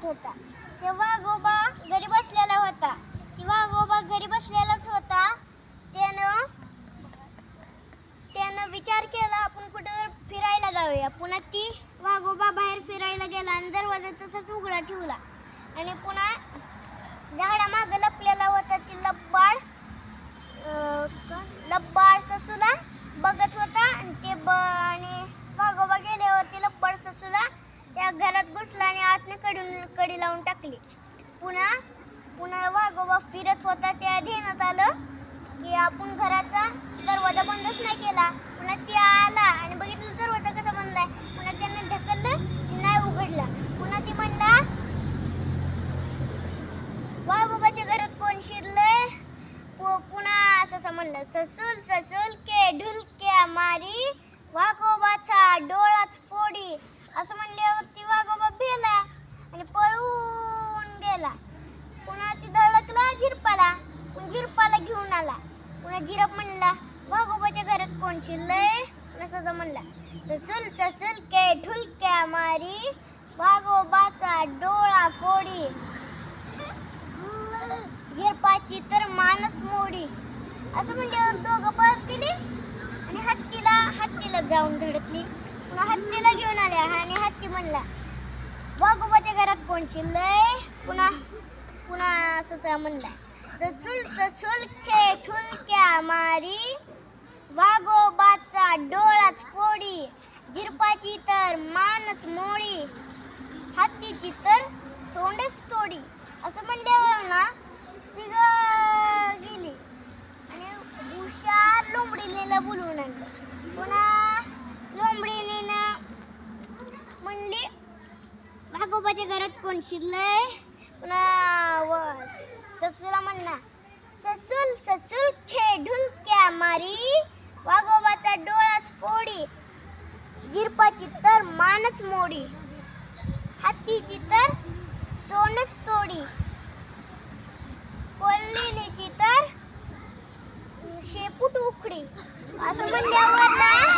करत होता. ते वाघोबा घरी बसलेला होता. ती वाघोबा घरी बसलेलाच होता. त्यानं विचार केला आपण कुठं फिरायला जाऊया. पुन्हा ती वाघोबा बाहेर फिरायला गेला आणि दरवाजा तसाच उघडा ठेवला. आणि पुन्हा झाडामागं लपलेला होता ती लब्बाड ससूला बघत होता. आणि वाघोबा गेल्यावर ती लब्बाड ससूला त्या घरात घुसला आणि आतनं कडी लावून टाकली. पुन्हा वाघोबा फिरत होता. त्या ध्यानात आलं की आपण घराचा दरवाजा बंदच नाही केला. पुन्हा ती आला आणि बघितलं दरवाजा कसा बंद आहे. पुन्हा त्याने ढकललं, नाही उघडला. पुन्हा ती म्हणला वाघोबाच्या घरात कोण शिरलंय. पुन्हा असं म्हणलं, ससूल ससूल के ढुलक्या मारी वाघोबाचा डोळाच फोडी. असं म्हणल्यावरती वाघोबा भेला आणि पळून गेला. पुन्हा ती धडकला झिरपाला. झिरपाला घेऊन आला. पुन्हा झिरप म्हणला वाघोबाच्या घरात कोण शिरलंय. असं म्हणला, ससूल ससूल के ढुलक्या मारी वाघोबाचा डोळा फोडी. झिरपाची तर मानच मोडी. असं म्हणल्यावर दोघं पळत गेली आणि हत्तीला जाऊन धडकली. पुन्हा हत्तीला घेऊन आल्या आणि हत्ती म्हणला वाघोबाच्या घरात कोण शिरलंय. पुन्हा ससा म्हणला, ससूल ससूल के ढुलक्या मारी वाघोबाचा डोळाच फोडी. झिरपाची तर मानच मोडी, हत्तीची तर सोंडच तोडी. असं म्हणल्यावर ना ती गेली आणि हुशार लोंबडीला बोलवून आणलं. पुन्हा लोंबडीने म्हणली वाघोबाच्या घरात कोण शिरलंय. पुन्हा ससूला म्हणला, ससूल ससूल खे ढुलक्या मारी वाघोबाचा डोळाच फोडी. झिरपाची तर मानच मोडी, हत्तीची तर सोनच तोडी. कोल्हिनीची तर शेपूट उखडी. असं म्हणल्यावर